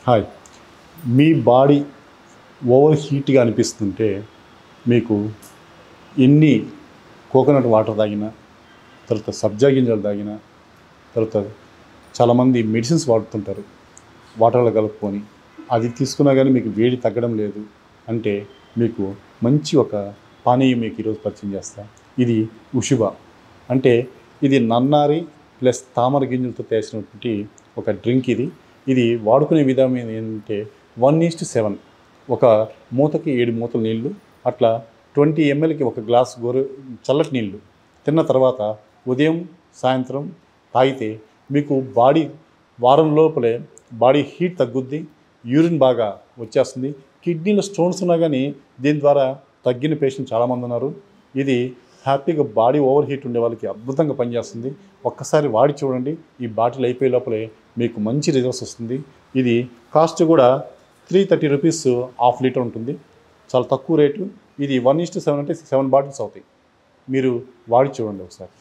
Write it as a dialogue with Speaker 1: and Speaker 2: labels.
Speaker 1: Hi. మీ body over హీట్‌గా అనిపిస్తుంటే మీకు ఎన్ని coconut water తాగినా, తర్వాత సబ్జా గింజలు తాగినా, తర్వాత చాలామంది మెడిసిన్స్ వాడుతుంటారు వాటర్‌లో కలుపుకొని. అది తీసుకున్నా గానీ మీకు వేడి తగ్గడం లేదు అంటే మీకు మంచి ఒక పానీయం మీకు ఈరోజు పరిచయం చేస్తా. ఇది ఉషుబా. అంటే ఇది నన్నారి ప్లస్ తామర గింజలతో చేసినటువంటి ఒక డ్రింక్ ఇది. ఇది వాడుకునే విధానం ఏంటంటే 1:7 ఒక మూతకి 7 మూతల నీళ్ళు, అట్లా 20 ఎంఎల్‌కి ఒక గ్లాస్ చల్లటి నీళ్ళు తిన్న తర్వాత ఉదయం, సాయంత్రం తాగితే మీకు బాడీ వారం లోపలే బాడీ హీట్ తగ్గుద్ది, యూరిన్ బాగా వచ్చేస్తుంది. కిడ్నీలో స్టోన్స్ ఉన్నా కానీ దీని ద్వారా తగ్గిన పేషెంట్ చాలామంది ఉన్నారు. ఇది హ్యాపీగా బాడీ ఓవర్ హీట్ ఉండే వాళ్ళకి అద్భుతంగా పనిచేస్తుంది. ఒక్కసారి వాడి చూడండి. ఈ బాటిల్ అయిపోయే లోపలే మీకు మంచి రిజల్ట్స్ వస్తుంది. ఇది కాస్ట్ కూడా ₹330 హాఫ్ లీటర్ ఉంటుంది. చాలా తక్కువ రేటు. ఇది 1:7 అంటే 7 బాటిల్స్ అవుతాయి. మీరు వాడి చూడండి ఒకసారి.